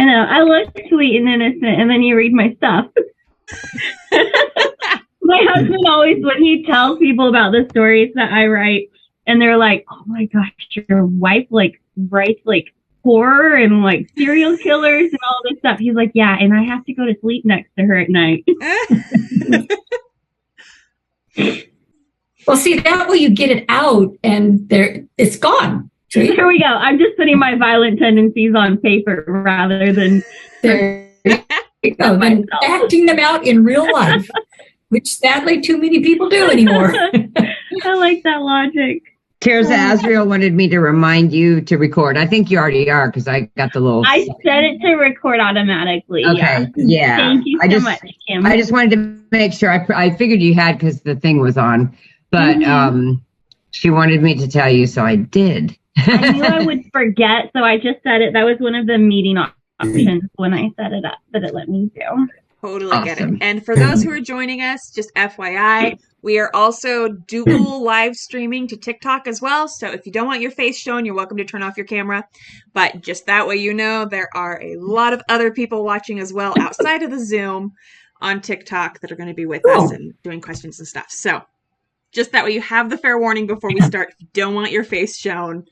I know. I look sweet and innocent, and then you read my stuff. My husband always, when he tells people about the stories that I write, and they're like, "Oh my gosh, your wife like writes like horror and like serial killers and all this stuff." He's like, "Yeah, and I have to go to sleep next to her at night." Well, see, that way you get it out, and it's gone. See? Here we go. I'm just putting my violent tendencies on paper rather than acting them out in real life, which sadly too many people do anymore. I like that logic. Tirzah, Azriel wanted me to remind you to record. I think you already are because I got the little... I set it to record automatically. Okay, yeah. Thank you so much, Kim. I just wanted to make sure. I figured you had because the thing was on, but she wanted me to tell you, so I did. I knew I would forget, so I just said it. That was one of the meeting options when I set it up that it let me do. Totally awesome. Get it. And for those who are joining us, just FYI, we are also dual live streaming to TikTok as well. So if you don't want your face shown, you're welcome to turn off your camera. But just that way you know there are a lot of other people watching as well outside of the Zoom on TikTok that are going to be with us and doing questions and stuff. So just that way you have the fair warning before we start. If you don't want your face shown.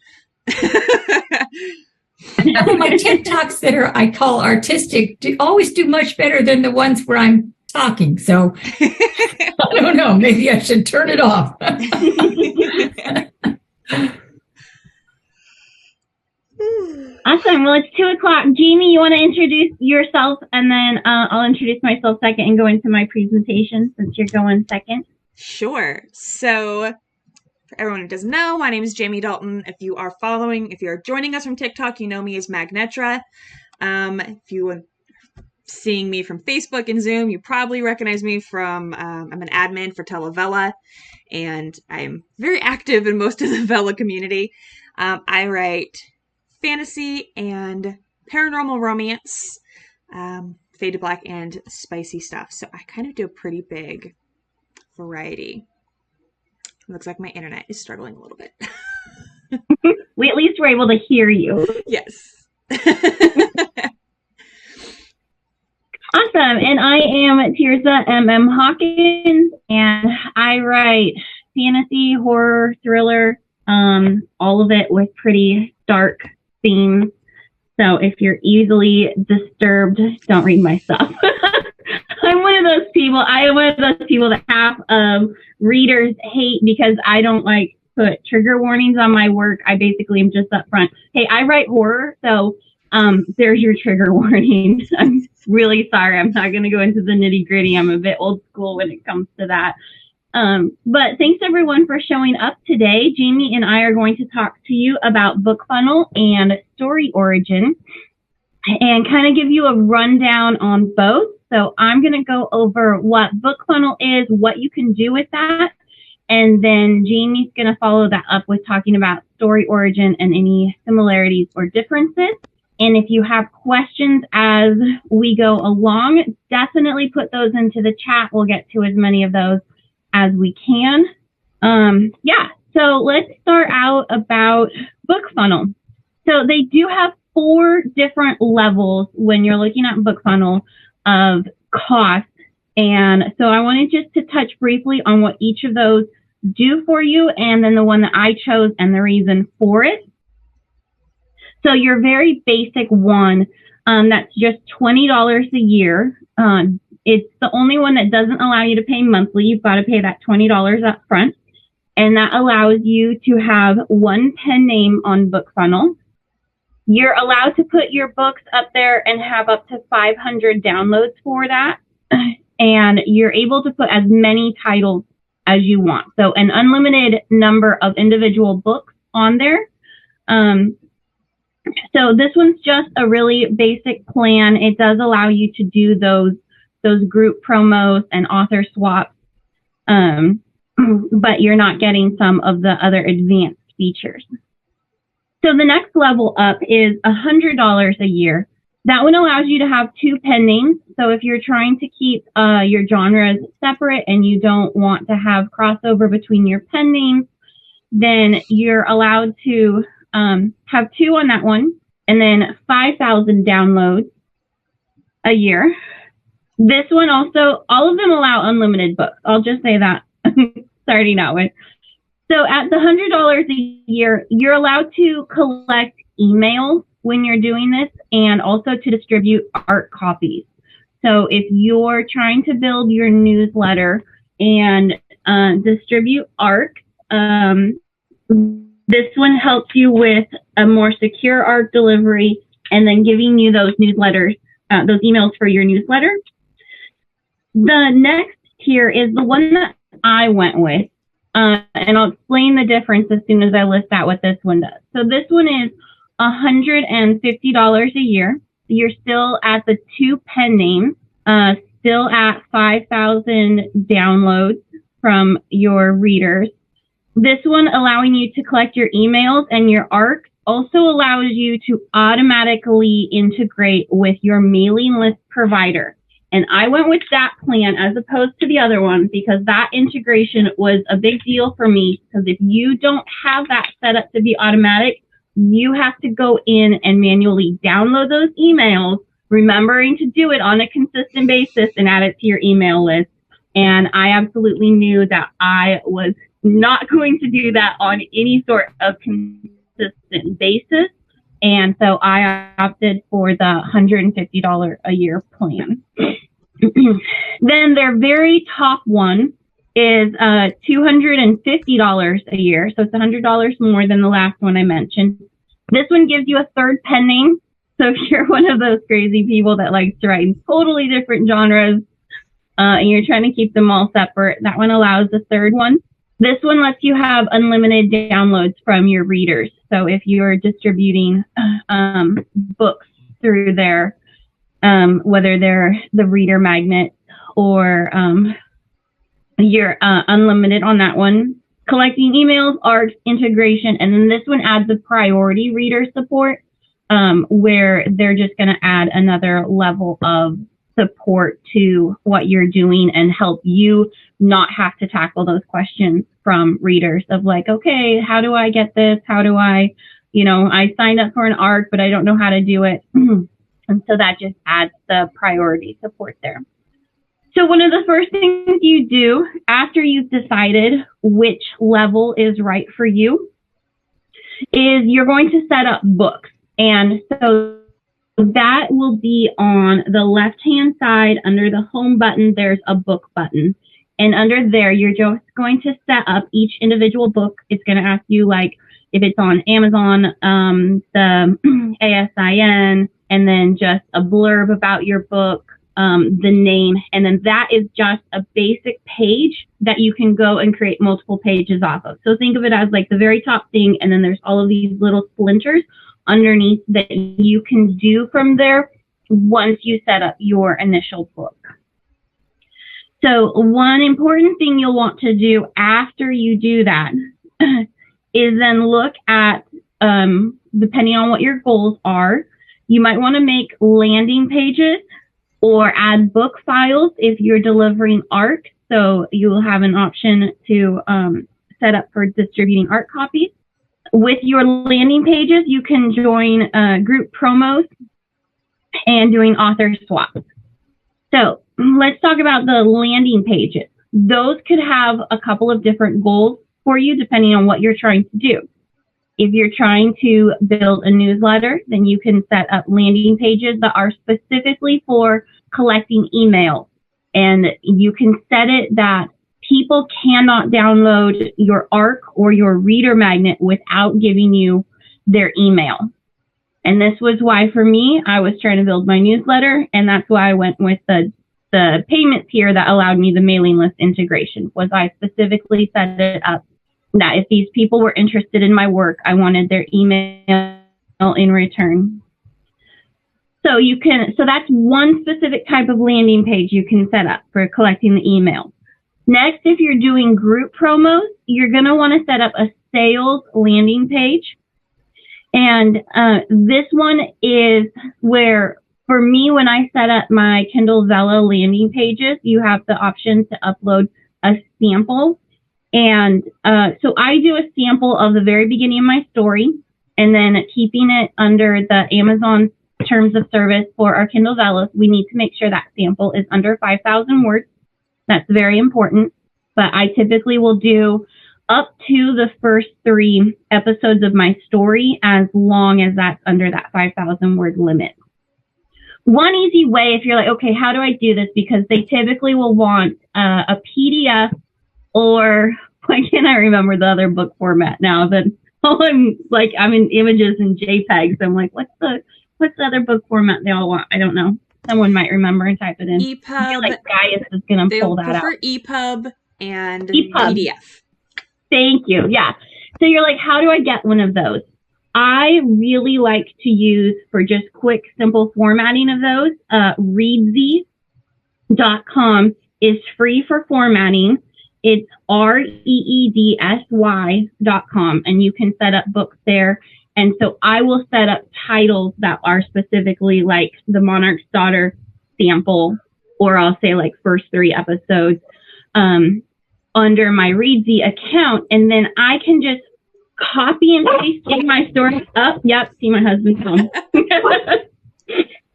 Well, my TikToks that I call artistic always do much better than the ones where I'm talking. So I don't know. Maybe I should turn it off. Awesome. Well, it's 2:00. Jamie, you want to introduce yourself, and then I'll introduce myself second and go into my presentation since you're going second. Sure. So for everyone who doesn't know, my name is Jamie Dalton. If you are joining us from TikTok, you know me as Magnetra. If you are seeing me from Facebook and Zoom, you probably recognize me from, I'm an admin for Vella, and I'm very active in most of the Vella community. I write fantasy and paranormal romance, fade to black, and spicy stuff. So I kind of do a pretty big variety. Looks like my internet is struggling a little bit. We at least were able to hear you. Yes. Awesome. And I am Tirzah Hawkins, and I write fantasy, horror, thriller, all of it with pretty dark themes. So if you're easily disturbed, don't read my stuff. I'm one of those people. I am one of those people that half of readers hate because I don't like put trigger warnings on my work. I basically am just upfront. Hey, I write horror, so there's your trigger warning. I'm really sorry. I'm not going to go into the nitty gritty. I'm a bit old school when it comes to that. But thanks everyone for showing up today. Jamie and I are going to talk to you about BookFunnel and StoryOrigin and kind of give you a rundown on both. So I'm going to go over what BookFunnel is, what you can do with that, and then Jamie's going to follow that up with talking about StoryOrigin and any similarities or differences. And if you have questions as we go along, definitely put those into the chat. We'll get to as many of those as we can. So let's start out about BookFunnel. So they do have 4 different levels when you're looking at BookFunnel of cost. And so I wanted just to touch briefly on what each of those do for you, and then the one that I chose and the reason for it. So your very basic one, that's just $20 a year. It's the only one that doesn't allow you to pay monthly. You've got to pay that $20 up front. And that allows you to have one pen name on BookFunnel. You're allowed to put your books up there and have up to 500 downloads for that. And you're able to put as many titles as you want. So an unlimited number of individual books on there. So this one's just a really basic plan. It does allow you to do those group promos and author swaps. But you're not getting some of the other advanced features. So the next level up is $100 a year. That one allows you to have 2 pen names. So if you're trying to keep your genres separate and you don't want to have crossover between your pen names, then you're allowed to have 2 on that one, and then 5,000 downloads a year. This one also, all of them allow unlimited books. I'll just say that starting out with. So at the $100 a year, you're allowed to collect emails when you're doing this and also to distribute art copies. So if you're trying to build your newsletter and distribute art, this one helps you with a more secure art delivery and then giving you those newsletters, those emails for your newsletter. The next tier is the one that I went with, and I'll explain the difference as soon as I list out what this one does. So this one is $150 a year. You're still at the 2 pen names, still at 5,000 downloads from your readers. This one allowing you to collect your emails and your art also allows you to automatically integrate with your mailing list provider. And I went with that plan as opposed to the other one because that integration was a big deal for me, because if you don't have that set up to be automatic, you have to go in and manually download those emails, remembering to do it on a consistent basis and add it to your email list. And I absolutely knew that I was not going to do that on any sort of consistent basis. And so I opted for the $150 a year plan. Then their very top one is $250 a year. So it's $100 more than the last one I mentioned. This one gives you a third pen name. So if you're one of those crazy people that likes to write in totally different genres and you're trying to keep them all separate, that one allows the third one. This one lets you have unlimited downloads from your readers. So if you're distributing books through their, whether they're the reader magnet or you're unlimited on that one, collecting emails, art, integration, and then this one adds a priority reader support where they're just going to add another level of support to what you're doing and help you not have to tackle those questions from readers of like, okay, how do I get this? How do I, I signed up for an ARC, but I don't know how to do it. And so that just adds the priority support there. So one of the first things you do after you've decided which level is right for you is you're going to set up books. And so that will be on the left-hand side under the home button. There's a book button. And under there, you're just going to set up each individual book. It's going to ask you like if it's on Amazon, the ASIN, and then just a blurb about your book, the name. And then that is just a basic page that you can go and create multiple pages off of. So think of it as like the very top thing. And then there's all of these little splinters underneath that you can do from there once you set up your initial book. So one important thing you'll want to do after you do that is then look at, depending on what your goals are, you might want to make landing pages or add book files if you're delivering art. So you will have an option to set up for distributing art copies. With your landing pages, you can join group promos and doing author swaps. So let's talk about the landing pages. Those could have a couple of different goals for you depending on what you're trying to do. If you're trying to build a newsletter, then you can set up landing pages that are specifically for collecting emails. And you can set it that people cannot download your ARC or your reader magnet without giving you their email. And this was why for me, I was trying to build my newsletter. And that's why I went with the payment tier that allowed me the mailing list integration. Was I specifically set it up that if these people were interested in my work, I wanted their email in return. So that's one specific type of landing page you can set up for collecting the email. Next, if you're doing group promos, you're going to want to set up a sales landing page. And this one is where, for me, when I set up my Kindle Vella landing pages, you have the option to upload a sample. And so I do a sample of the very beginning of my story and then keeping it under the Amazon terms of service for our Kindle Vellists, we need to make sure that sample is under 5,000 words. That's very important. But I typically will do up to the first 3 episodes of my story as long as that's under that 5,000 word limit. One easy way, if you're like, okay, how do I do this? Because they typically will want a PDF, or why can't I remember the other book format now? But I'm in images and JPEGs. I'm like, what's the other book format they all want? I don't know. Someone might remember and type it in. EPUB. I feel like Gaius is going to pull that out. They prefer EPUB and EPUB. PDF. Thank you. Yeah. So you're like, how do I get one of those? I really like to use, for just quick, simple formatting of those, reedsy.com is free for formatting. It's reedsy.com, and you can set up books there. And so I will set up titles that are specifically like the Monarch's Daughter sample, or I'll say like first 3 episodes, under my Reedsy account. And then I can just copy and paste in my story. Yep. See, my husband's home.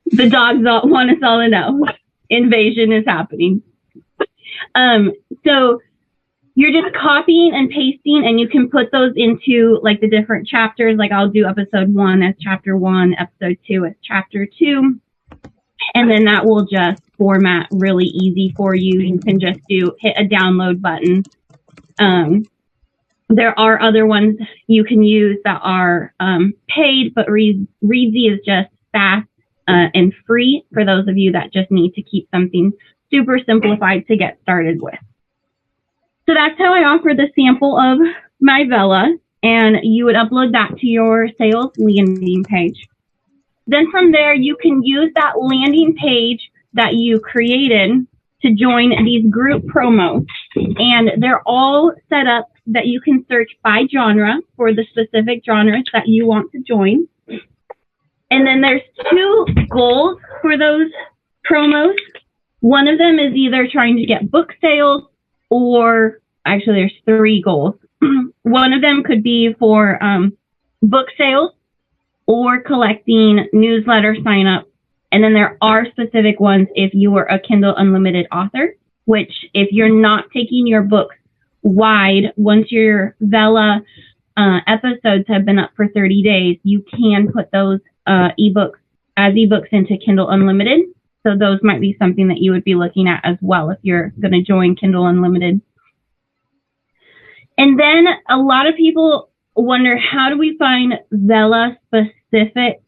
The dogs want us all to know. Invasion is happening. So you're just copying and pasting, and you can put those into like the different chapters. Like I'll do episode 1 as chapter 1, episode 2 as chapter 2. And then that will just format really easy for you. You can just hit a download button. There are other ones you can use that are paid, but Reedsy is just fast and free for those of you that just need to keep something super simplified to get started with. So that's how I offer the sample of my Vella, and you would upload that to your sales landing page. Then from there, you can use that landing page that you created to join these group promos. And they're all set up that you can search by genre for the specific genres that you want to join. And then there's 2 goals for those promos. One of them is either trying to get book sales, or actually there's 3 goals. One of them could be for book sales or collecting newsletter signups. And then there are specific ones if you are a Kindle Unlimited author, which if you're not taking your books wide, once your Vella episodes have been up for 30 days, you can put those ebooks into Kindle Unlimited. So those might be something that you would be looking at as well if you're going to join Kindle Unlimited. And then a lot of people wonder, how do we find Vella specific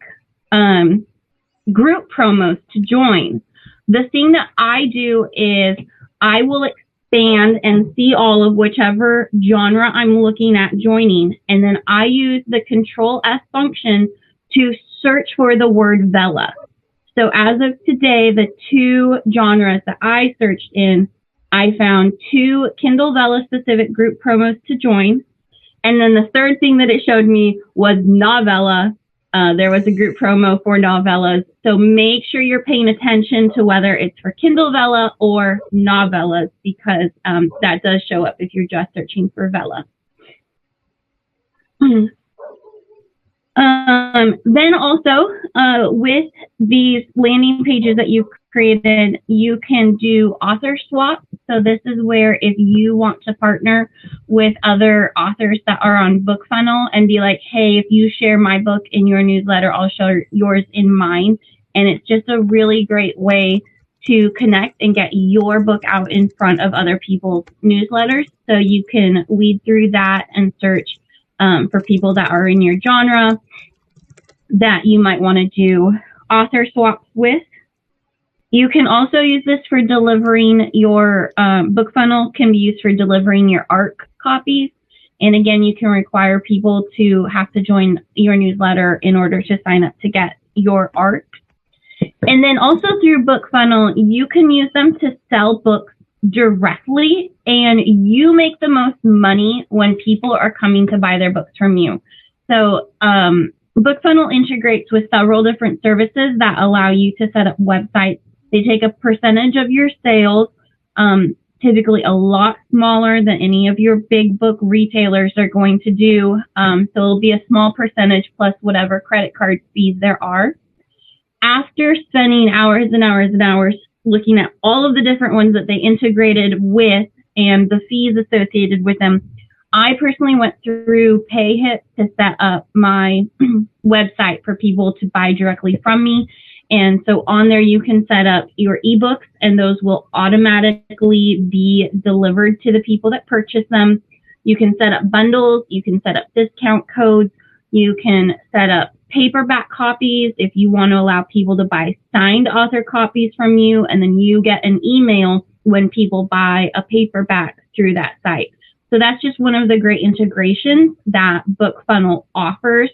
group promos to join? The thing that I do is I will expand and see all of whichever genre I'm looking at joining. And then I use the Control S function to search for the word Vella. So as of today, the 2 genres that I searched in, I found 2 Kindle Vella specific group promos to join. And then the third thing that it showed me was novella. There was a group promo for novellas. So make sure you're paying attention to whether it's for Kindle Vella or novellas, because that does show up if you're just searching for Vella. Then also, with these landing pages that you've created, you can do author swap. So this is where if you want to partner with other authors that are on BookFunnel and be like, hey, if you share my book in your newsletter, I'll share yours in mine. And it's just a really great way to connect and get your book out in front of other people's newsletters. So you can weed through that and search for people that are in your genre that you might want to do author swaps with. You can also use this for delivering your BookFunnel can be used for delivering your ARC copies. And again, you can require people to have to join your newsletter in order to sign up to get your ARC. And then also through BookFunnel, you can use them to sell books directly, and you make the most money when people are coming to buy their books from you. So BookFunnel integrates with several different services that allow you to set up websites. They take a percentage of your sales, typically a lot smaller than any of your big book retailers are going to do. So it'll be a small percentage plus whatever credit card fees there are. after spending hours and hours and hours looking at all of the different ones that they integrated with and the fees associated with them, I personally went through PayHip to set up my website for people to buy directly from me. And so on there, you can set up your ebooks, and those will automatically be delivered to the people that purchase them. You can set up bundles. You can set up discount codes. You can set up paperback copies if you want to allow people to buy signed author copies from you, and then you get an email when people buy a paperback through that site. So that's just one of the great integrations that BookFunnel offers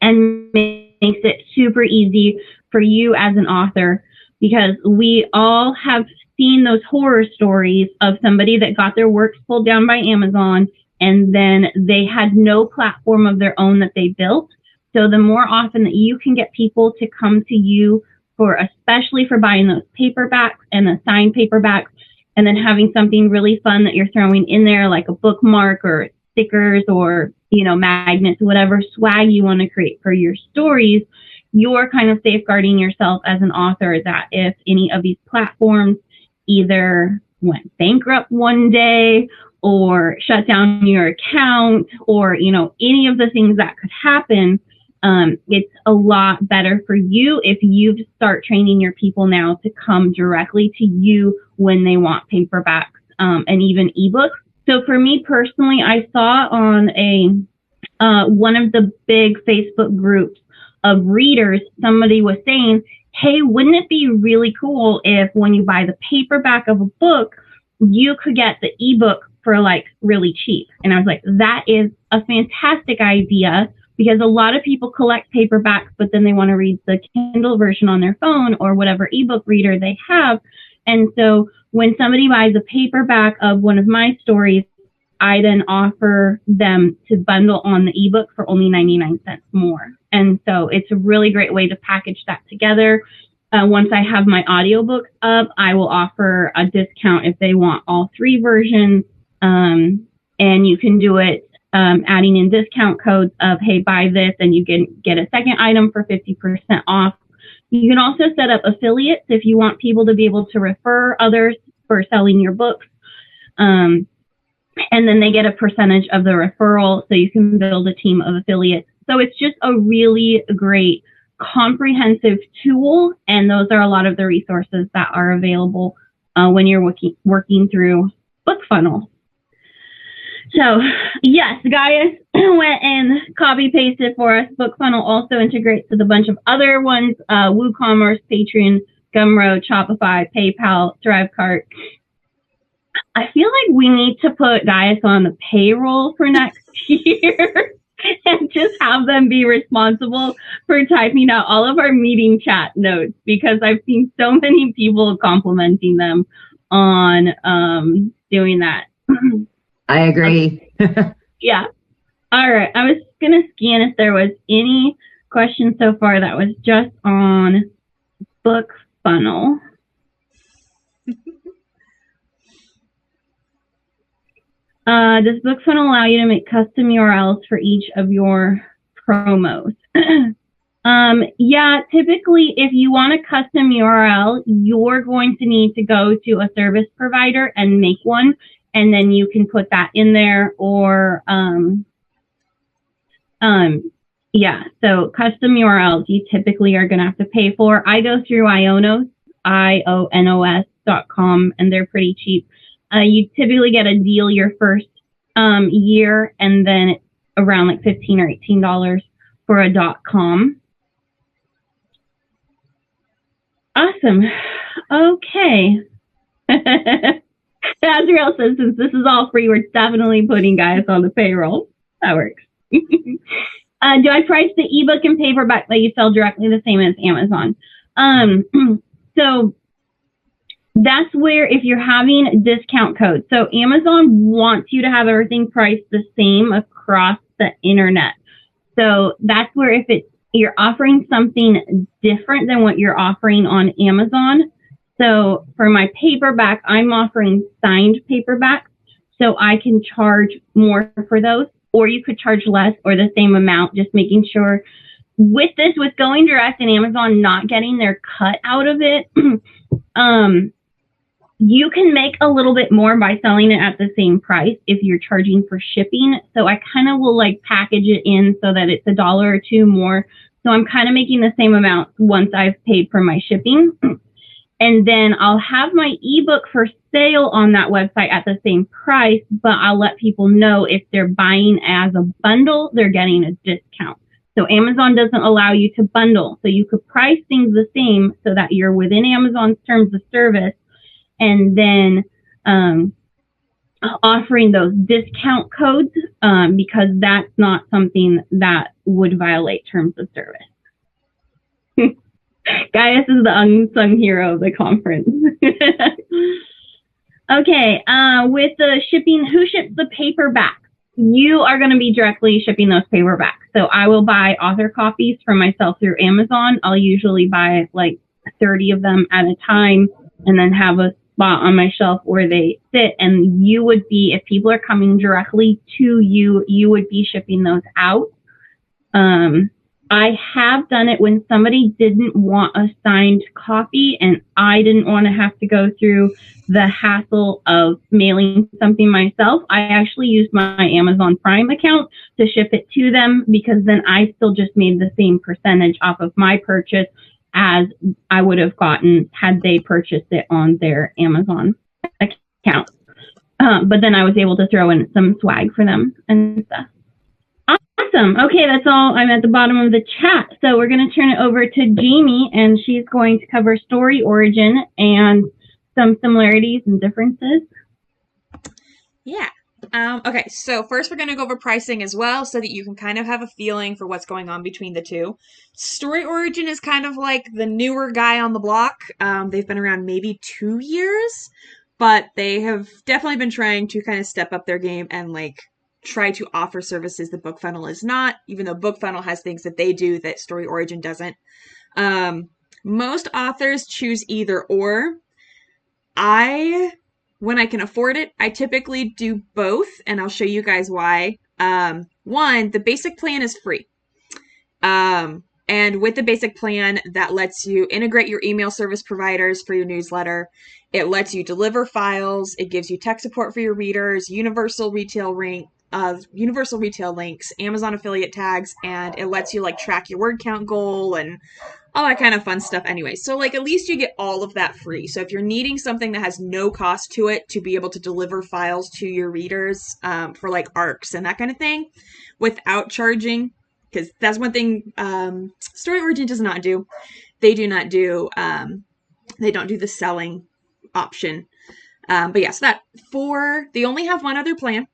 and makes it super easy for you as an author, because we all have seen those horror stories of somebody that got their works pulled down by Amazon and then they had no platform of their own that they built. So the more often that you can get people to come to you for, especially for buying those paperbacks and the signed paperbacks, and then having something really fun that you're throwing in there, like a bookmark or stickers or, magnets, whatever swag you want to create for your stories, you're kind of safeguarding yourself as an author that if any of these platforms either went bankrupt one day or shut down your account or, any of the things that could happen, it's a lot better for you if you start training your people now to come directly to you when they want paperbacks and even ebooks. So for me personally, I saw on one of the big Facebook groups of readers, somebody was saying, hey, wouldn't it be really cool if when you buy the paperback of a book, you could get the ebook for like really cheap? And I was like, that is a fantastic idea, because a lot of people collect paperbacks, but then they want to read the Kindle version on their phone or whatever ebook reader they have. And so when somebody buys a paperback of one of my stories, I then offer them to bundle on the ebook for only 99 cents more. And so it's a really great way to package that together. Once I have my audiobooks up, I will offer a discount if they want all three versions. And you can do it adding in discount codes of, hey, buy this and you can get a second item for 50% off. You can also set up affiliates if you want people to be able to refer others for selling your books. And then they get a percentage of the referral, so you can build a team of affiliates. So it's just a really great comprehensive tool, and those are a lot of the resources that are available when you're working through BookFunnel. So yes, Gaius went and copy pasted for us. BookFunnel also integrates with a bunch of other ones: WooCommerce, Patreon, Gumroad, Shopify, PayPal, Thrivecart. I feel like we need to put Gaius on the payroll for next year and just have them be responsible for typing out all of our meeting chat notes, because I've seen so many people complimenting them on doing that. I agree. Yeah. All right. I was going to scan if there was any questions so far that was just on BookFunnel. Does BookFunnel allow you to make custom URLs for each of your promos? Yeah, typically if you want a custom URL, you're going to need to go to a service provider and make one, and then you can put that in there. Or yeah, so custom URLs you typically are going to have to pay for. I go through Ionos, ionos.com, and they're pretty cheap. You typically get a deal your first year, and then around like $15 or $18 for a .com. Awesome. Okay. Azrael says, since this is all free, we're definitely putting Gaius on the payroll. That works. Do I price the ebook and paperback that you sell directly the same as Amazon? So that's where if you're having discount codes. So Amazon wants you to have everything priced the same across the internet. So that's where if you're offering something different than what you're offering on Amazon. So for my paperback, I'm offering signed paperbacks, so I can charge more for those, or you could charge less or the same amount, just making sure with going direct and Amazon not getting their cut out of it, you can make a little bit more by selling it at the same price if you're charging for shipping. So I kind of will like package it in so that it's $1 or $2 more. So I'm kind of making the same amount once I've paid for my shipping. And then I'll have my ebook for sale on that website at the same price, but I'll let people know if they're buying as a bundle, they're getting a discount. So Amazon doesn't allow you to bundle. So you could price things the same so that you're within Amazon's terms of service, and then offering those discount codes because that's not something that would violate terms of service. Gaius is the unsung hero of the conference. Okay, with the shipping, who ships the paperback? You are going to be directly shipping those paperbacks. So I will buy author copies for myself through Amazon. I'll usually buy like 30 of them at a time and then have a spot on my shelf where they sit. And you would be, if people are coming directly to you, you would be shipping those out. I have done it when somebody didn't want a signed copy and I didn't want to have to go through the hassle of mailing something myself. I actually used my Amazon Prime account to ship it to them because then I still just made the same percentage off of my purchase as I would have gotten had they purchased it on their Amazon account. But then I was able to throw in some swag for them and stuff. Awesome. Okay, that's all. I'm at the bottom of the chat. So we're going to turn it over to Jamie, and she's going to cover StoryOrigin and some similarities and differences. Yeah. Okay, so first we're going to go over pricing as well so that you can kind of have a feeling for what's going on between the two. StoryOrigin is kind of like the newer guy on the block. They've been around maybe 2 years, but they have definitely been trying to kind of step up their game and like try to offer services that BookFunnel is not, even though BookFunnel has things that they do that StoryOrigin doesn't. Most authors choose either or. When I can afford it, I typically do both, and I'll show you guys why. One, the basic plan is free. And with the basic plan, that lets you integrate your email service providers for your newsletter. It lets you deliver files. It gives you tech support for your readers, universal retail links, Amazon affiliate tags, and it lets you like track your word count goal and all that kind of fun stuff anyway. So like at least you get all of that free. So if you're needing something that has no cost to it to be able to deliver files to your readers for like ARCs and that kind of thing without charging, because that's one thing StoryOrigin does not do. They do not do, they don't do the selling option. But yeah, so they only have one other plan,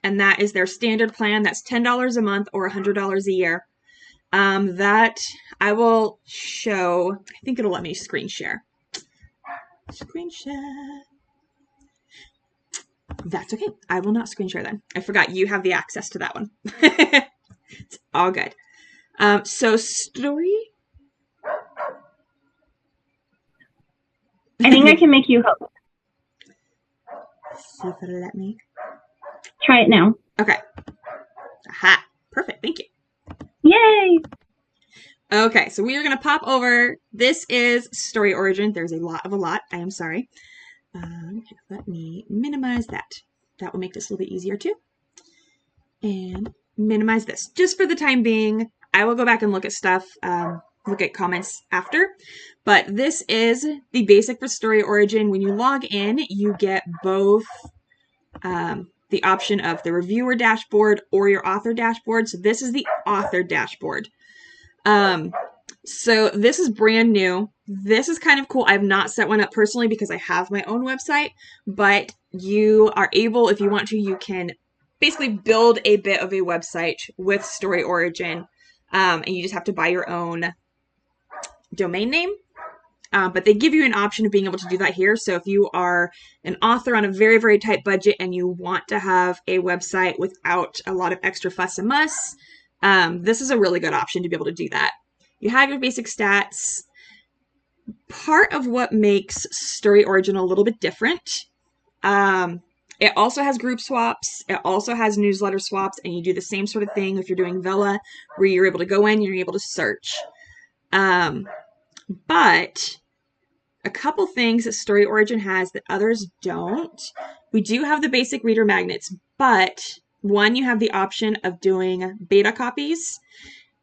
and that is their standard plan. That's $10 a month or $100 a year. That I will show. I think it'll let me screen share. Screen share. That's okay. I will not screen share then. I forgot you have the access to that one. It's all good. So story. I think I can make you host. See if it'll let me. Try it now. Okay. Aha. Perfect. Thank you. Yay! Okay, so we are going to pop over. This is StoryOrigin. There's a lot. I am sorry. Let me minimize that. That will make this a little bit easier too. And minimize this. Just for the time being, I will go back and look at stuff, look at comments after. But this is the basic for StoryOrigin. When you log in, you get both the option of the reviewer dashboard or your author dashboard. So this is the author dashboard. So this is brand new. This is kind of cool. I've not set one up personally because I have my own website, but you are able, if you want to, you can basically build a bit of a website with StoryOrigin, and you just have to buy your own domain name. But they give you an option of being able to do that here. So if you are an author on a very, very tight budget and you want to have a website without a lot of extra fuss and muss, this is a really good option to be able to do that. You have your basic stats. Part of what makes StoryOrigin a little bit different It also has group swaps. It also has newsletter swaps, and you do the same sort of thing if you're doing Vella, where you're able to go in, you're able to search. But a couple things that StoryOrigin has that others don't. We do have the basic reader magnets, but one, you have the option of doing beta copies,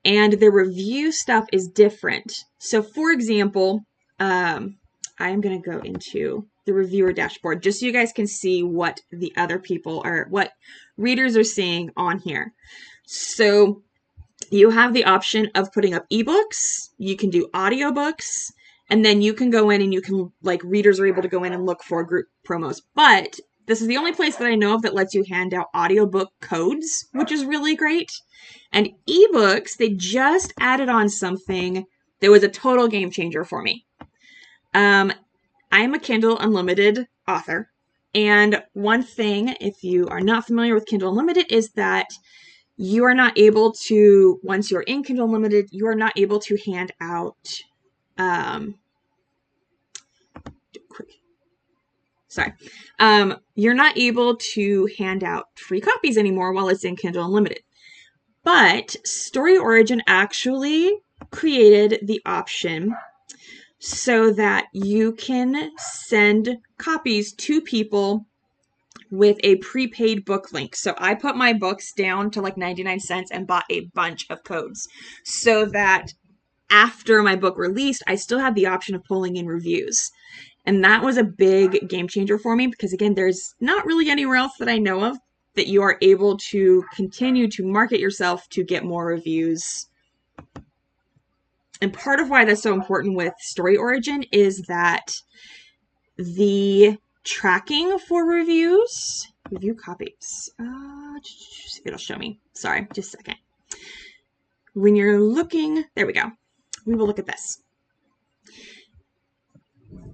and the review stuff is different. So, for example, I'm going to go into the reviewer dashboard just so you guys can see what the other people are, what readers are seeing on here. So you have the option of putting up ebooks, you can do audiobooks, and then you can go in and you can, like, readers are able to go in and look for group promos. But this is the only place that I know of that lets you hand out audiobook codes, which is really great. And ebooks, they just added on something that was a total game changer for me. I'm a Kindle Unlimited author, and one thing, if you are not familiar with Kindle Unlimited, is that you are not able to, once you're in Kindle Unlimited, you are not able to hand out, you're not able to hand out free copies anymore while it's in Kindle Unlimited. But StoryOrigin actually created the option so that you can send copies to people with a prepaid book link. So I put my books down to like 99 cents and bought a bunch of codes so that after my book released, I still had the option of pulling in reviews. And that was a big game changer for me because, again, there's not really anywhere else that I know of that you are able to continue to market yourself to get more reviews. And part of why that's so important with StoryOrigin is that the tracking for reviews, review copies, it'll show me. Sorry, just a second. When you're looking, there we go. We will look at this.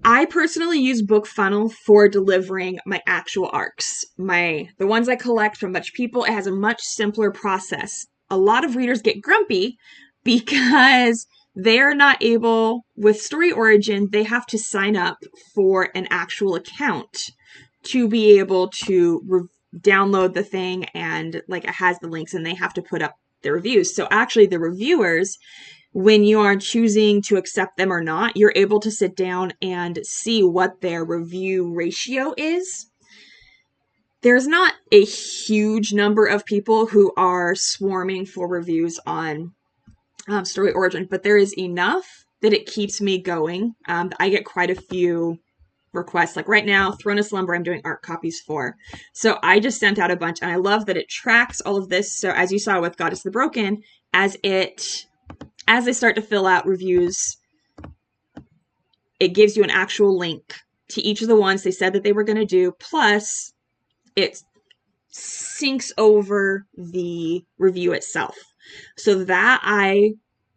I personally use BookFunnel for delivering my actual arcs. The ones I collect from a bunch of people, it has a much simpler process. A lot of readers get grumpy because they're not able, with StoryOrigin, they have to sign up for an actual account to be able to download the thing, and like it has the links and they have to put up the reviews. So actually the reviewers, when you are choosing to accept them or not, you're able to sit down and see what their review ratio is. There's not a huge number of people who are swarming for reviews on StoryOrigin, but there is enough that it keeps me going. I get quite a few requests. Like right now, Throne of Slumber, I'm doing art copies for. So I just sent out a bunch, and I love that it tracks all of this. So as you saw with Goddess the Broken, as they start to fill out reviews, it gives you an actual link to each of the ones they said that they were going to do. Plus, it syncs over the review itself. So that I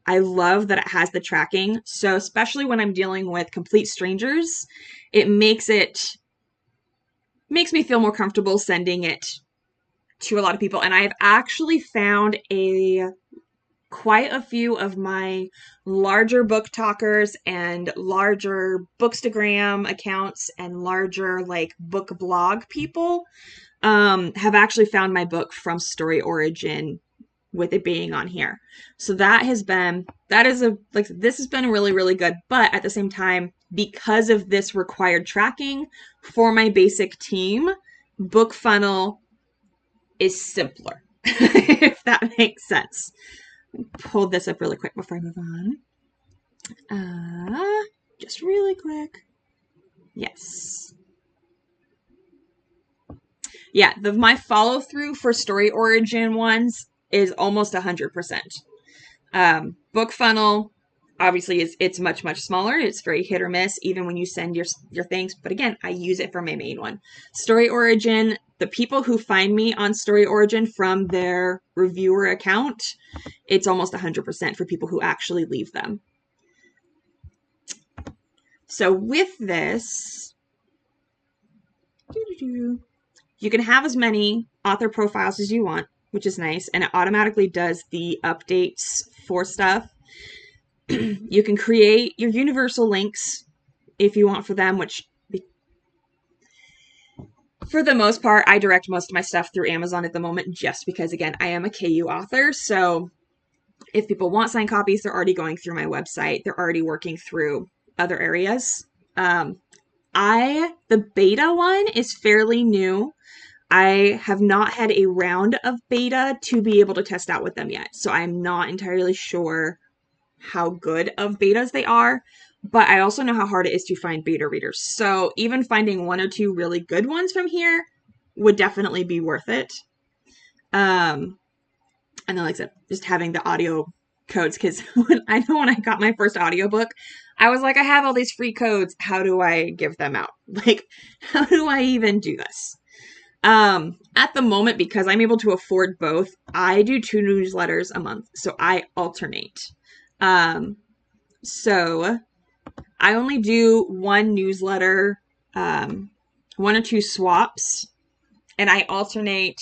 love that it has the tracking. So especially when I'm dealing with complete strangers, it makes me feel more comfortable sending it to a lot of people. And I've actually found quite a few of my larger book talkers and larger Bookstagram accounts and larger like book blog people have actually found my book from StoryOrigin with it being on here. So this has been really, really good. But at the same time, because of this required tracking for my basic team, BookFunnel is simpler, if that makes sense. Pull this up really quick before I move on. Just really quick. Yes. Yeah, my follow through for StoryOrigin ones is almost 100%. BookFunnel, obviously, it's much, much smaller. It's very hit or miss, even when you send your things. But again, I use it for my main one. StoryOrigin, the people who find me on StoryOrigin from their reviewer account, it's almost 100% for people who actually leave them. So with this, you can have as many author profiles as you want, which is nice, and it automatically does the updates for stuff. You can create your universal links if you want for them, which For the most part, I direct most of my stuff through Amazon at the moment just because, again, I am a KU author. So if people want signed copies, they're already going through my website. They're already working through other areas. The beta one is fairly new. I have not had a round of beta to be able to test out with them yet. So I'm not entirely sure how good of betas they are, but I also know how hard it is to find beta readers. So even finding one or two really good ones from here would definitely be worth it. And then, like I said, just having the audio codes, because when I got my first audiobook, I was like, I have all these free codes. How do I give them out? Like, how do I even do this? At the moment, because I'm able to afford both, I do 2 newsletters a month. So I alternate. So I only do 1 newsletter, 1 or 2 swaps, and I alternate.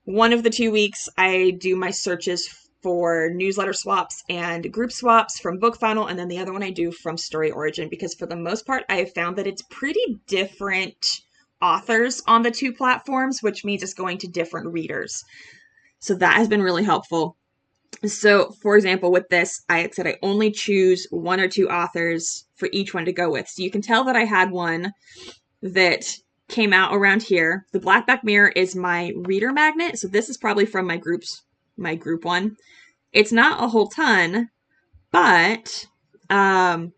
One of the 2 weeks, I do my searches for newsletter swaps and group swaps from BookFunnel, and then the other one I do from StoryOrigin, because for the most part, I have found that it's pretty different authors on the 2 platforms, which means it's going to different readers. So that has been really helpful. So, for example, with this, I said I only choose 1 or 2 authors for each one to go with. So you can tell that I had one that came out around here. The Blackback Mirror is my reader magnet. So this is probably from my group one. It's not a whole ton, but I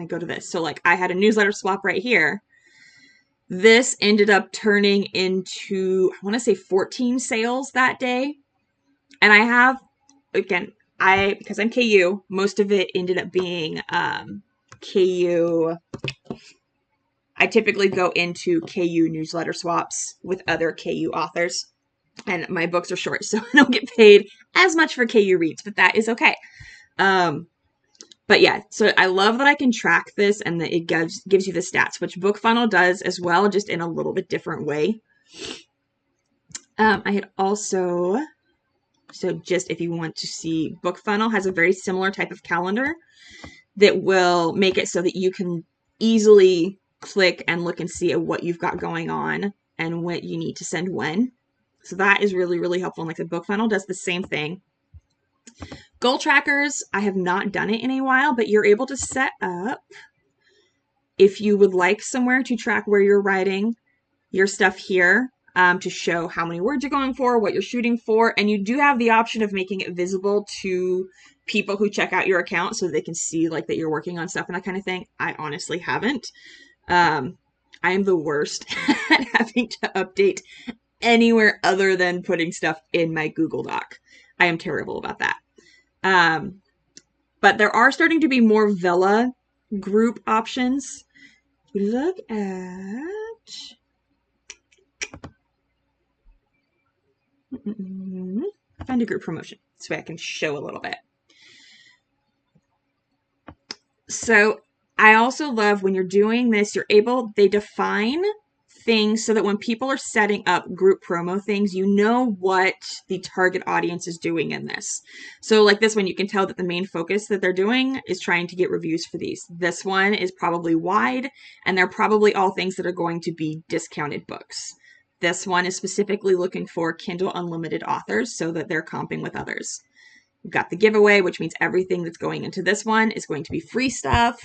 go to this. So like I had a newsletter swap right here. This ended up turning into, I want to say 14 sales that day. And I have, again, because I'm KU, most of it ended up being KU. I typically go into KU newsletter swaps with other KU authors. And my books are short, so I don't get paid as much for KU reads, but that is okay. But yeah, so I love that I can track this and that it gives you the stats, which BookFunnel does as well, just in a little bit different way. I had also, so just if you want to see, BookFunnel has a very similar type of calendar that will make it so that you can easily click and look and see at what you've got going on and what you need to send when. So that is really, really helpful. And like the BookFunnel does the same thing. Goal trackers, I have not done it in a while, but you're able to set up, if you would like somewhere to track where you're writing your stuff here, to show how many words you're going for, what you're shooting for, and you do have the option of making it visible to people who check out your account so they can see like that you're working on stuff and that kind of thing. I honestly haven't. I am the worst at having to update anywhere other than putting stuff in my Google Doc. I am terrible about that. But there are starting to be more Vella group options. Look at find a group promotion so I can show a little bit. So I also love when you're doing this, they define things so that when people are setting up group promo things, you know what the target audience is doing in this. So like this one, you can tell that the main focus that they're doing is trying to get reviews for these. This one is probably wide, and they're probably all things that are going to be discounted books. This one is specifically looking for Kindle Unlimited authors so that they're comping with others. We've got the giveaway, which means everything that's going into this one is going to be free stuff.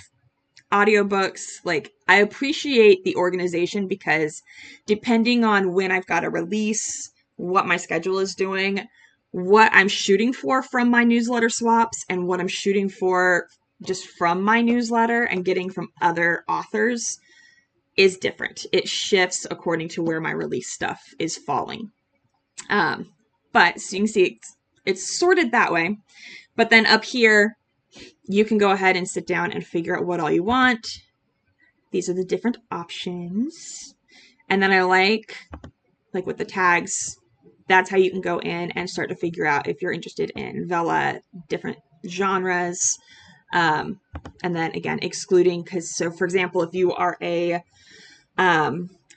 Audiobooks, like I appreciate the organization because depending on when I've got to release, what my schedule is doing, what I'm shooting for from my newsletter swaps, and what I'm shooting for just from my newsletter and getting from other authors is different. It shifts according to where my release stuff is falling. But so you can see it's sorted that way. But then up here, you can go ahead and sit down and figure out what all you want. These are the different options. And then I like with the tags, that's how you can go in and start to figure out if you're interested in Vella, different genres. And then again, excluding, so for example, if you are a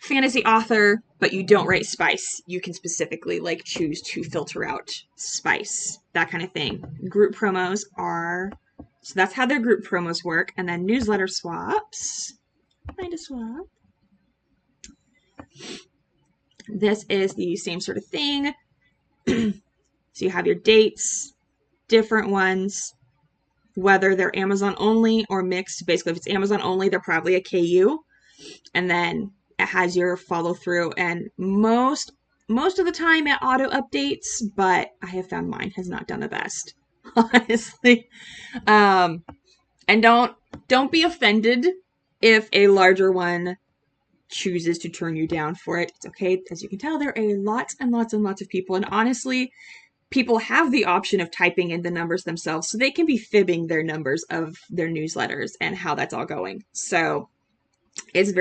fantasy author, but you don't write spice, you can specifically choose to filter out spice, that kind of thing. Group promos are, so that's how their group promos work. And then newsletter swaps. find a swap. This is the same sort of thing. So you have your dates, different ones, whether they're Amazon only or mixed. Basically, if it's Amazon only, they're probably a KU. And then it has your follow through. And most of the time it auto updates, but I have found mine has not done the best, honestly. And don't be offended if a larger one chooses to turn you down for it. It's okay. As you can tell, there are lots and lots and lots of people. And honestly, people have the option of typing in the numbers themselves, so they can be fibbing their numbers of their newsletters and how that's all going. So it's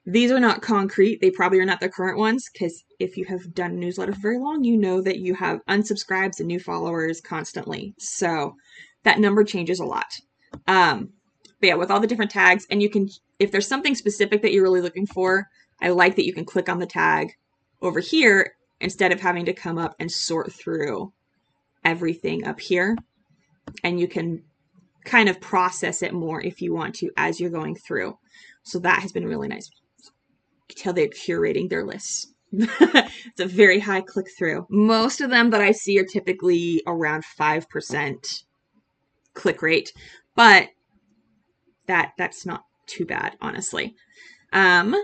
these are not concrete. They probably are not the current ones, because if you have done a newsletter for very long, you know that you have unsubscribes and new followers constantly. So that number changes a lot. But yeah, with all the different tags, and you can, if there's something specific that you're really looking for, I like that you can click on the tag over here instead of having to come up and sort through everything up here. And you can kind of process it more if you want to as you're going through. So that has been really nice. You can tell they're curating their lists. It's a very high click through. Most of them that I see are typically around 5% click rate, but that's not too bad, honestly. Let's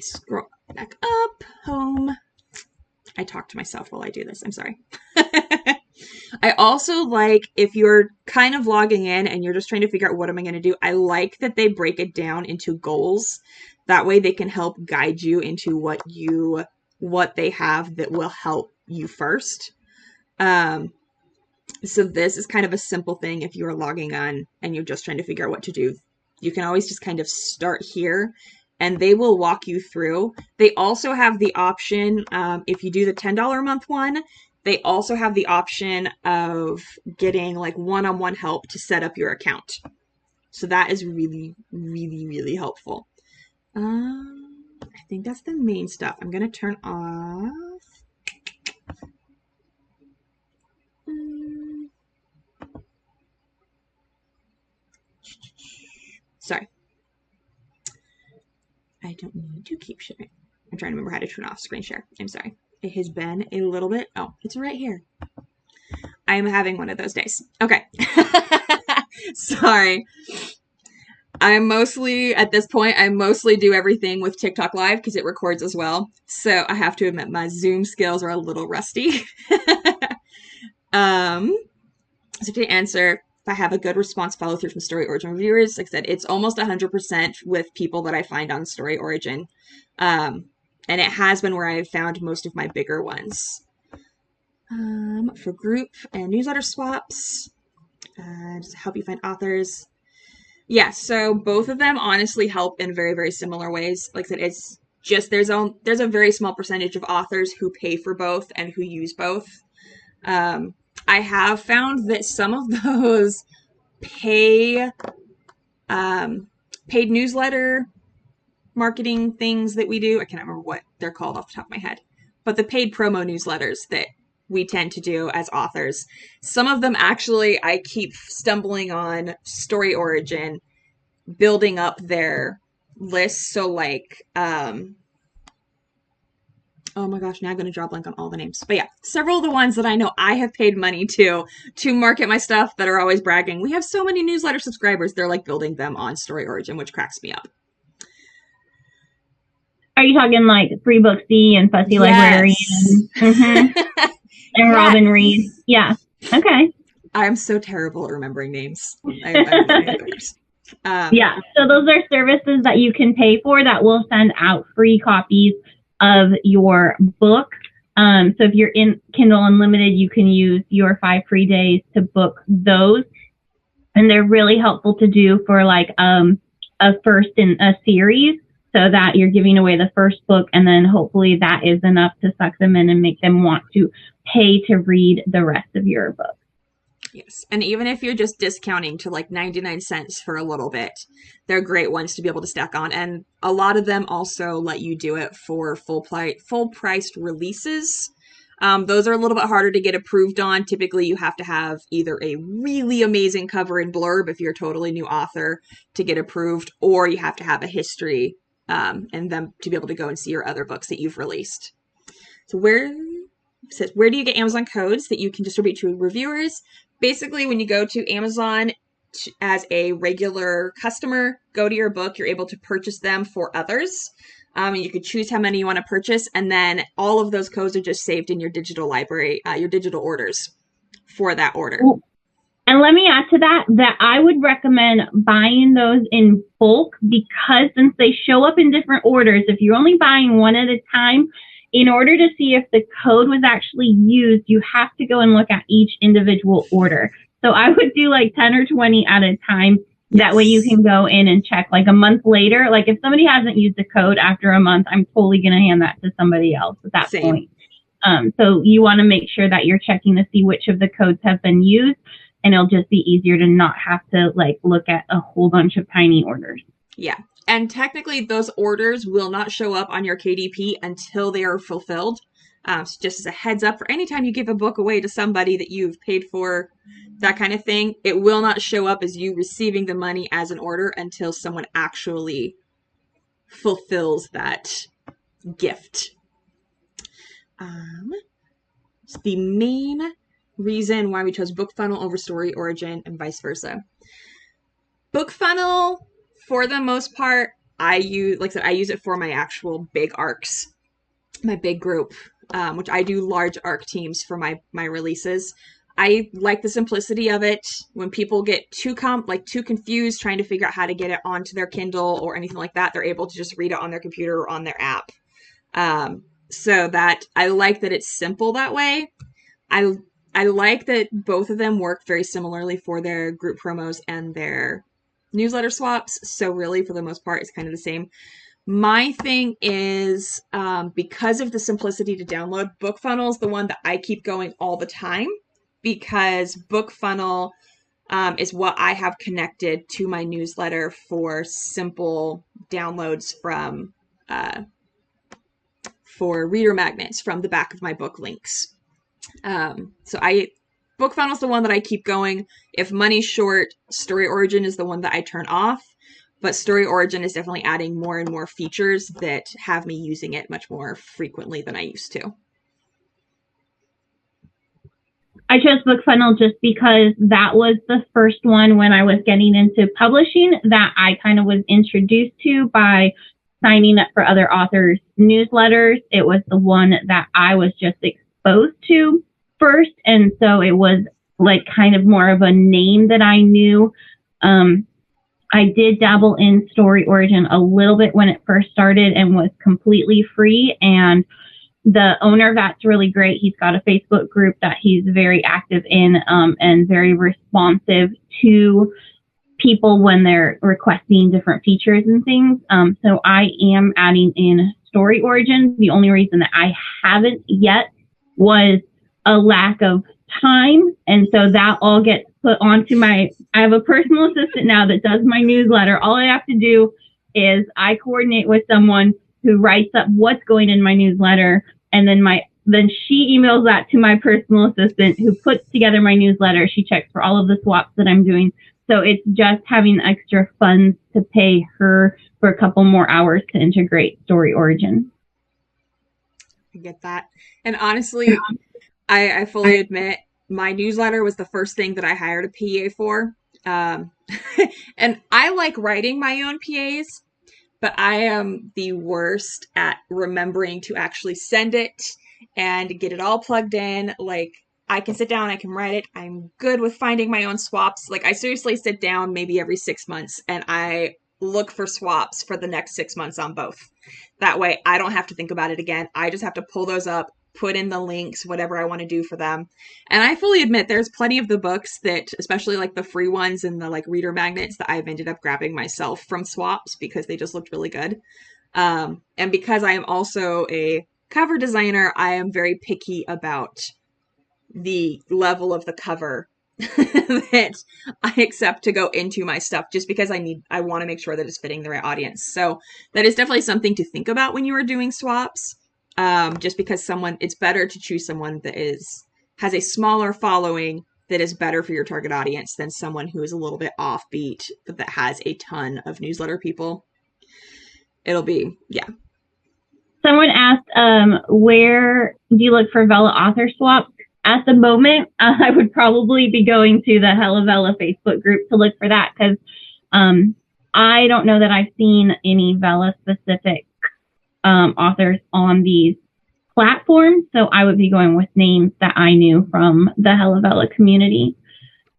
scroll back up, home. I talk to myself while I do this. I'm sorry. I also like, if you're kind of logging in and you're just trying to figure out what am I going to do, I like that they break it down into goals. That way they can help guide you into what they have that will help you first. So this is kind of a simple thing. If you're logging on and you're just trying to figure out what to do, you can always just kind of start here and they will walk you through. They also have the option, if you do the $10 a month one, they also have the option of getting like one-on-one help to set up your account. So that is really, really, really helpful. I think that's the main stuff. I'm going to turn off. Sorry. I don't need to keep sharing. I'm trying to remember how to turn off screen share. I'm sorry. It has been a little bit. Oh, it's right here. I'm having one of those days. Okay. Sorry. At this point, I mostly do everything with TikTok Live because it records as well. So I have to admit my Zoom skills are a little rusty. So to answer, if I have a good response follow through from StoryOrigin reviewers, like I said, it's almost 100% with people that I find on StoryOrigin. And it has been where I have found most of my bigger ones. For group and newsletter swaps, just help you find authors. Yeah, so both of them honestly help in very, very similar ways. Like I said, it's just there's a very small percentage of authors who pay for both and who use both. I have found that some of those paid newsletter marketing things that we do, I can't remember what they're called off the top of my head, but the paid promo newsletters that we tend to do as authors, some of them actually I keep stumbling on StoryOrigin building up their lists. So like, oh my gosh, now I'm going to draw a blank on all the names. But yeah, several of the ones that I know I have paid money to market my stuff that are always bragging, we have so many newsletter subscribers, they're like building them on StoryOrigin, which cracks me up. Are you talking like Free Booksy and Fussy Librarian? Mm-hmm. And yes. Robin Reed. Yeah. Okay. I'm so terrible at remembering names. Yeah. So those are services that you can pay for that will send out free copies of your book. So if you're in Kindle Unlimited, you can use your 5 free days to book those. And they're really helpful to do for like a first in a series, so that you're giving away the first book, and then hopefully that is enough to suck them in and make them want to pay to read the rest of your book. Yes. And even if you're just discounting to like 99 cents for a little bit, they're great ones to be able to stack on. And a lot of them also let you do it for full priced releases. Those are a little bit harder to get approved on. Typically, you have to have either a really amazing cover and blurb if you're a totally new author to get approved, or you have to have a history and them to be able to go and see your other books that you've released. So where do you get Amazon codes that you can distribute to reviewers? Basically, when you go to Amazon as a regular customer, go to your book, you're able to purchase them for others. And you could choose how many you want to purchase, and then all of those codes are just saved in your digital library, your digital orders for that order. And let me add to that I would recommend buying those in bulk, because since they show up in different orders, if you're only buying one at a time, in order to see if the code was actually used, you have to go and look at each individual order. So I would do like 10 or 20 at a time. That way you can go in and check like a month later. Like if somebody hasn't used the code after a month, I'm totally going to hand that to somebody else at that point. So you want to make sure that you're checking to see which of the codes have been used, and it'll just be easier to not have to like look at a whole bunch of tiny orders. Yeah. And technically those orders will not show up on your KDP until they are fulfilled. So just as a heads up, for any time you give a book away to somebody that you've paid for, that kind of thing, it will not show up as you receiving the money as an order until someone actually fulfills that gift. It's the main reason why we chose BookFunnel over StoryOrigin and vice versa. BookFunnel, for the most part, I use it for my actual big arcs, my big group, which I do large arc teams for my releases. I like the simplicity of it. When people get too confused trying to figure out how to get it onto their Kindle or anything like that, they're able to just read it on their computer or on their app. So that I like that it's simple that way. I like that both of them work very similarly for their group promos and their newsletter swaps. So really, for the most part, it's kind of the same. My thing is, because of the simplicity to download, BookFunnel is the one that I keep going all the time, because BookFunnel is what I have connected to my newsletter for simple downloads from for reader magnets from the back of my book links. BookFunnel is the one that I keep going. If money's short, StoryOrigin is the one that I turn off. But StoryOrigin is definitely adding more and more features that have me using it much more frequently than I used to. I chose BookFunnel just because that was the first one when I was getting into publishing that I kind of was introduced to by signing up for other authors' newsletters. It was the one that I was just exposed to first. And so it was like kind of more of a name that I knew. I did dabble in StoryOrigin a little bit when it first started and was completely free. And the owner of that's really great. He's got a Facebook group that he's very active in and very responsive to people when they're requesting different features and things. So I am adding in StoryOrigin. The only reason that I haven't yet was a lack of time. And so that all gets put onto I have a personal assistant now that does my newsletter. All I have to do is I coordinate with someone who writes up what's going in my newsletter. And then she emails that to my personal assistant who puts together my newsletter. She checks for all of the swaps that I'm doing. So it's just having extra funds to pay her for a couple more hours to integrate StoryOrigin. I get that. And honestly, I fully admit my newsletter was the first thing that I hired a PA for. And I like writing my own PAs, but I am the worst at remembering to actually send it and get it all plugged in. Like, I can sit down, I can write it. I'm good with finding my own swaps. Like, I seriously sit down maybe every 6 months and I look for swaps for the next 6 months on both. That way I don't have to think about it again. I just have to pull those up, put in the links, whatever I want to do for them. And I fully admit there's plenty of the books that, especially like the free ones and the like reader magnets, that I've ended up grabbing myself from swaps because they just looked really good. And because I am also a cover designer, I am very picky about the level of the cover that I accept to go into my stuff, just because I want to make sure that it's fitting the right audience. So that is definitely something to think about when you are doing swaps. just because it's better to choose someone that has a smaller following that is better for your target audience than someone who is a little bit offbeat, but that has a ton of newsletter people. It'll be, yeah. Someone asked, where do you look for Vella author swaps? At the moment, I would probably be going to the Hella Vella Facebook group to look for that, because I don't know that I've seen any Vella specific authors on these platforms, so I would be going with names that I knew from the Hella Vella community.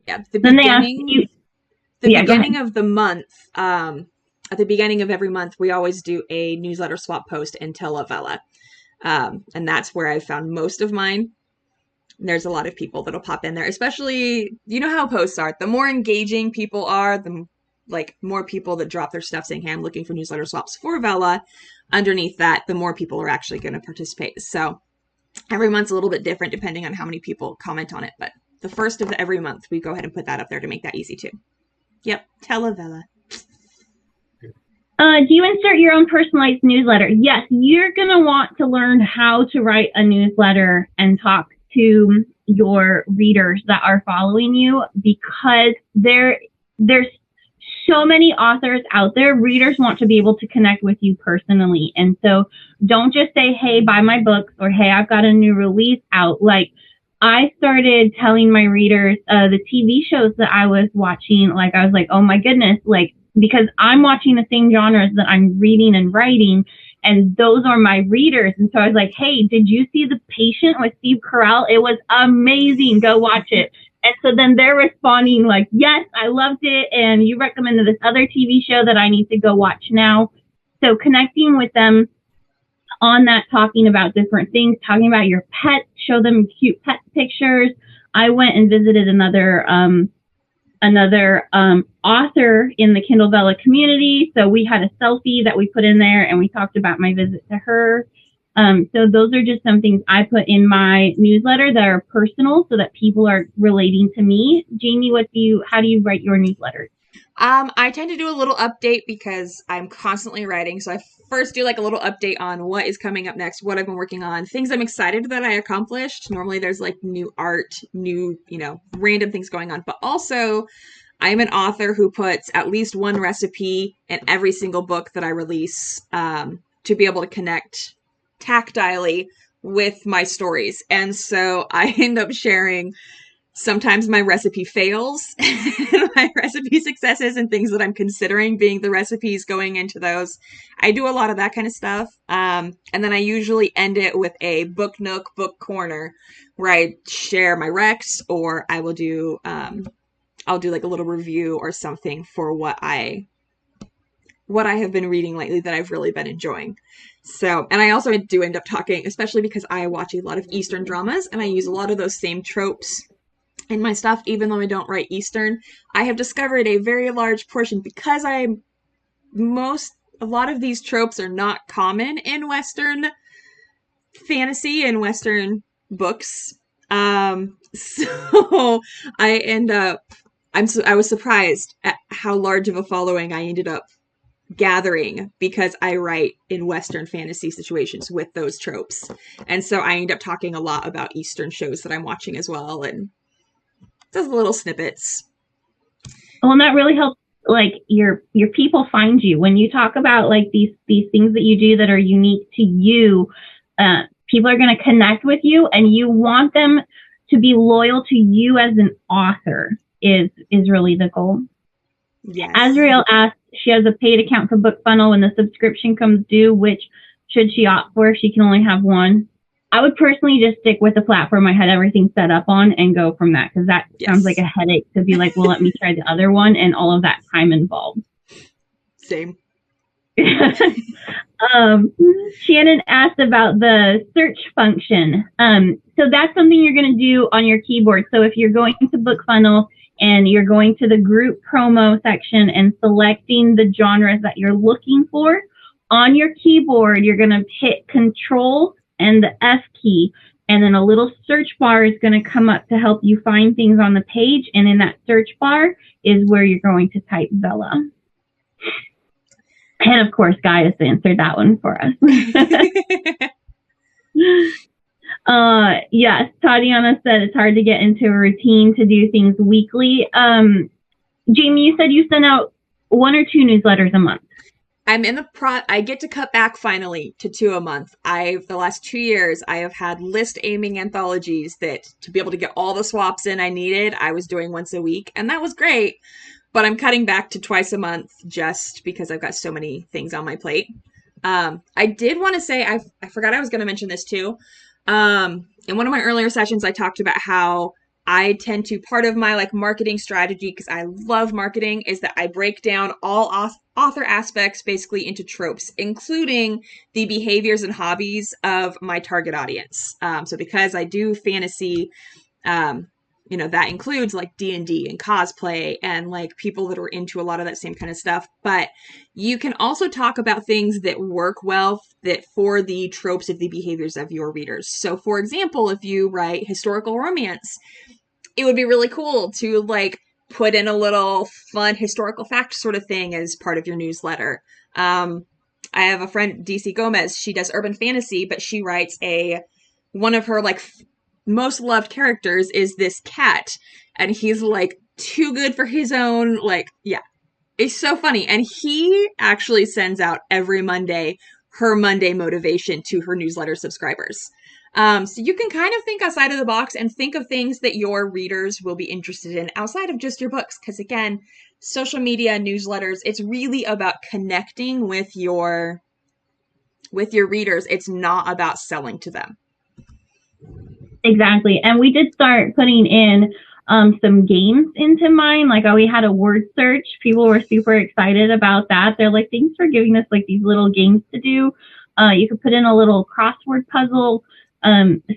Yeah, the beginning of the month, at the beginning of every month, we always do a newsletter swap post in Vella. And that's where I found most of mine. There's a lot of people that'll pop in there, especially, you know how posts are. The more engaging people are, the more people that drop their stuff saying, hey, I'm looking for newsletter swaps for Vella. Underneath that, the more people are actually going to participate. So every month's a little bit different depending on how many people comment on it. But the first of every month, we go ahead and put that up there to make that easy too. Yep, Vella. Do you insert your own personalized newsletter? Yes, you're going to want to learn how to write a newsletter and talk to your readers that are following you, because there's so many authors out there. Readers want to be able to connect with you personally. And so don't just say, hey, buy my books, or hey, I've got a new release out. Like, I started telling my readers the TV shows that I was watching. Like, I was like, oh my goodness, like, because I'm watching the same genres that I'm reading and writing, and those are my readers. And so I was like, hey, did you see The Patient with Steve Carell? It was amazing. Go watch it. And so then they're responding like, yes, I loved it, and you recommended this other TV show that I need to go watch now. So connecting with them on that, talking about different things, talking about your pets, show them cute pet pictures. I went and visited another author in the Kindle Vella community. So we had a selfie that we put in there, and we talked about my visit to her. So those are just some things I put in my newsletter that are personal, so that people are relating to me. Jamie, how do you write your newsletter? I tend to do a little update because I'm constantly writing. So I first do like a little update on what is coming up next, what I've been working on, things I'm excited that I accomplished. Normally there's like new art, new, random things going on. But also I'm an author who puts at least one recipe in every single book that I release, to be able to connect tactilely with my stories. And so I end up sharing sometimes my recipe fails, my recipe successes, and things that I'm considering being the recipes going into those. I do a lot of that kind of stuff. And then I usually end it with a book nook, book corner, where I share my recs, or I will do, I'll do like a little review or something for what I have been reading lately that I've really been enjoying. So, and I also do end up talking, especially because I watch a lot of Eastern dramas, and I use a lot of those same tropes in my stuff, even though I don't write Eastern. I have discovered a very large portion, because a lot of these tropes are not common in Western fantasy and Western books. So I end up, I was surprised at how large of a following I ended up gathering, because I write in Western fantasy situations with those tropes. And so I end up talking a lot about Eastern shows that I'm watching as well, and just little snippets. Well, and that really helps, like, your people find you. When you talk about like these things that you do that are unique to you, people are going to connect with you, and you want them to be loyal to you as an author is really the goal. Yes. Azrael asked, she has a paid account for BookFunnel. When the subscription comes due, which should she opt for if she can only have one? I would personally just stick with the platform I had everything set up on and go from that, because that sounds like a headache to be like, well, let me try the other one, and all of that time involved. Same. Shannon asked about the search function. So that's something you're going to do on your keyboard. So if you're going to BookFunnel and you're going to the group promo section and selecting the genres that you're looking for, on your keyboard, you're going to hit Control and the F key, and then a little search bar is going to come up to help you find things on the page. And in that search bar is where you're going to type Vella. And of course, Guy has answered that one for us. Yes, Tatiana said it's hard to get into a routine to do things weekly. Jamie, you said you send out 1 or 2 newsletters a month. I'm in I get to cut back finally to 2 a month. The last 2 years, I have had list aiming anthologies that to be able to get all the swaps in I needed, I was doing once a week, and that was great. But I'm cutting back to twice a month just because I've got so many things on my plate. I did want to say, I forgot I was going to mention this too. In one of my earlier sessions, I talked about how I tend to, part of my like marketing strategy, because I love marketing, is that I break down all author aspects basically into tropes, including the behaviors and hobbies of my target audience. So because I do fantasy, that includes like D&D and cosplay and like people that are into a lot of that same kind of stuff. But you can also talk about things that work well that for the tropes of the behaviors of your readers. So for example, if you write historical romance, it would be really cool to like put in a little fun historical fact sort of thing as part of your newsletter. I have a friend, DC Gomez, she does urban fantasy, but she writes one of her like most loved characters is this cat, and he's like too good for his own, like, yeah, it's so funny. And he actually sends out every Monday her Monday motivation to her newsletter subscribers. So you can kind of think outside of the box and think of things that your readers will be interested in outside of just your books. Because again, social media, newsletters, it's really about connecting with your readers. It's not about selling to them. Exactly. And we did start putting in some games into mine. Like, we had a word search. People were super excited about that. They're like, thanks for giving us like these little games to do. You could put in a little crossword puzzle.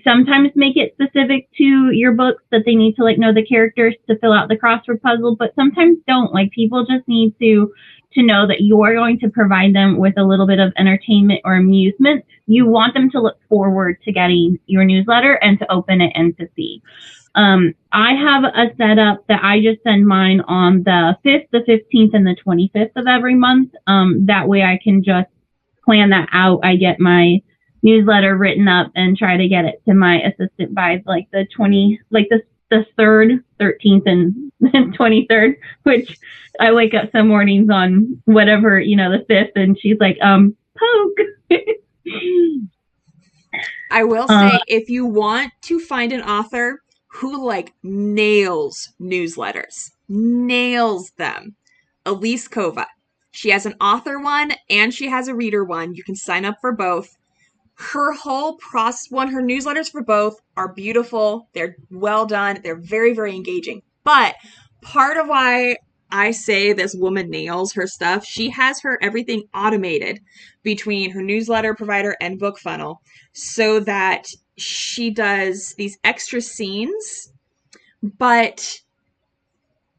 Sometimes make it specific to your books that they need to like know the characters to fill out the crossword puzzle, but sometimes don't. Like, people just need to know that you're going to provide them with a little bit of entertainment or amusement. You want them to look forward to getting your newsletter and to open it and to see. I have a setup that I just send mine on the 5th, the 15th, and the 25th of every month. That way I can just plan that out. I get my newsletter written up and try to get it to my assistant by like the 3rd, 13th, and 23rd, which I wake up some mornings on whatever, the 5th, and she's like, poke. I will say, if you want to find an author who like nails newsletters, nails them, Elise Kova. She has an author one and she has a reader one. You can sign up for both. Her whole process, her newsletters for both are beautiful. They're well done. They're very, very engaging. But part of why I say this woman nails her stuff, she has her everything automated between her newsletter provider and BookFunnel so that she does these extra scenes. But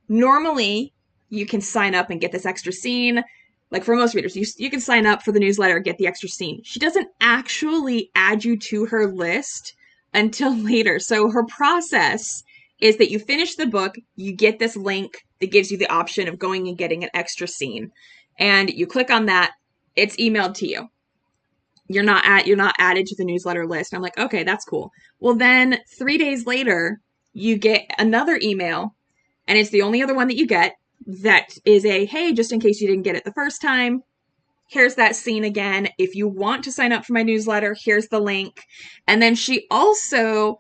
normally you can sign up and get this extra scene. Like for most readers, you can sign up for the newsletter, get the extra scene. She doesn't actually add you to her list until later. So her process is that you finish the book, you get this link that gives you the option of going and getting an extra scene. And you click on that, it's emailed to you. You're not added to the newsletter list. I'm like, okay, that's cool. Well, then 3 days later, you get another email, and it's the only other one that you get. That is hey, just in case you didn't get it the first time, here's that scene again. If you want to sign up for my newsletter, here's the link. And then she also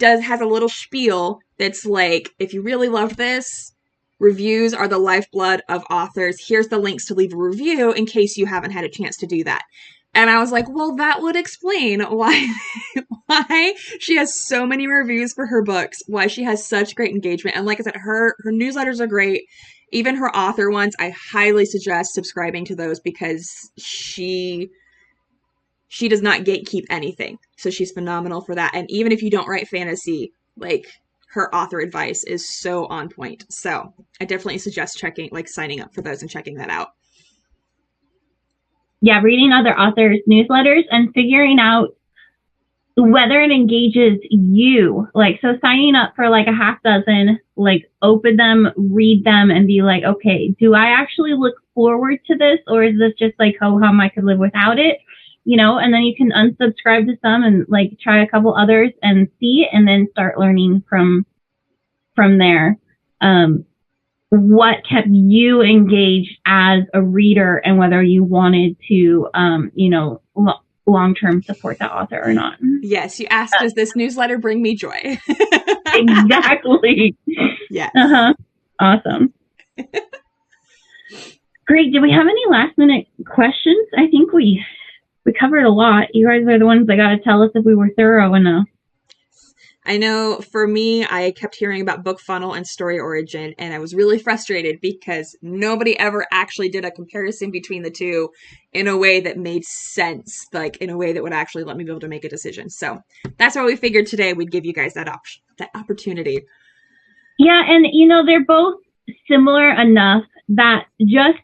has a little spiel that's like, if you really love this, reviews are the lifeblood of authors. Here's the links to leave a review in case you haven't had a chance to do that. And I was like, well, that would explain why she has so many reviews for her books, why she has such great engagement. And like I said, her newsletters are great. Even her author ones, I highly suggest subscribing to those because she does not gatekeep anything. So she's phenomenal for that. And even if you don't write fantasy, like her author advice is so on point. So I definitely suggest signing up for those and checking that out. Yeah, reading other authors' newsletters and figuring out whether it engages you. Like, so signing up for like a half dozen, like open them, read them, and be like, okay, do I actually look forward to this? Or is this just like ho-hum, I could live without it? and then you can unsubscribe to some and like try a couple others and see, and then start learning from there. What kept you engaged as a reader, and whether you wanted to, long-term support that author or not. Yes, you asked, does this newsletter bring me joy? Exactly. Yes. Awesome. Great. Did we have any last-minute questions? I think we covered a lot. You guys are the ones that got to tell us if we were thorough enough. I know for me, I kept hearing about BookFunnel and StoryOrigin, and I was really frustrated because nobody ever actually did a comparison between the two in a way that made sense, like in a way that would actually let me be able to make a decision. So that's why we figured today we'd give you guys that opportunity. Yeah, and they're both similar enough that just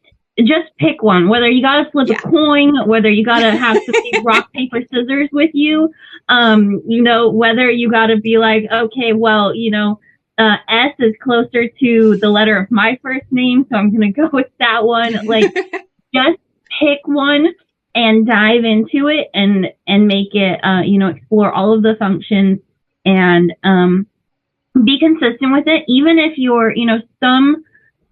pick one. Whether you got to flip a coin, whether you got to have some rock, paper, scissors with you, whether you got to be like, okay, well, S is closer to the letter of my first name, so I'm going to go with that one. Like, just pick one and dive into it and make it, explore all of the functions and be consistent with it. Even if you're, some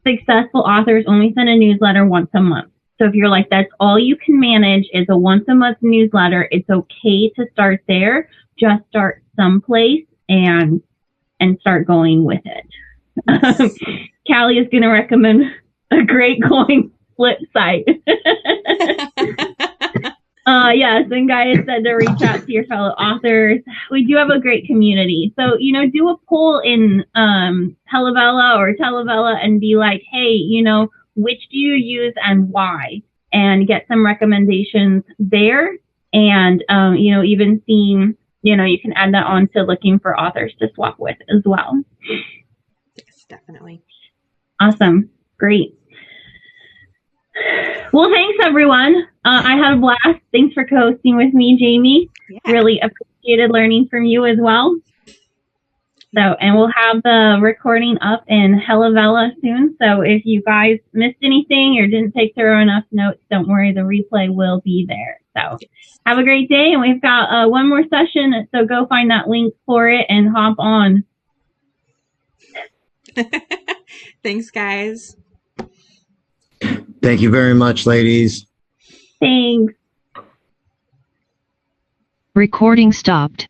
successful authors only send a newsletter once a month. So if you're like, that's all you can manage is a once a month newsletter, it's okay to start there. Just start someplace and start going with it. Callie is going to recommend a great coin flip site. Yes, and Guy said to reach out to your fellow authors. We do have a great community. So, do a poll in Televella or Televella and be like, hey, which do you use and why? And get some recommendations there. And, even seeing, you can add that on to looking for authors to swap with as well. Yes, definitely. Awesome. Great. Well, thanks, everyone. I had a blast. Thanks for co-hosting with me, Jamie. Yeah. Really appreciated learning from you as well. So, and we'll have the recording up in Vella soon. So if you guys missed anything or didn't take thorough enough notes, don't worry, the replay will be there. So have a great day. And we've got one more session. So go find that link for it and hop on. Thanks, guys. Thank you very much, ladies. Thanks. Recording stopped.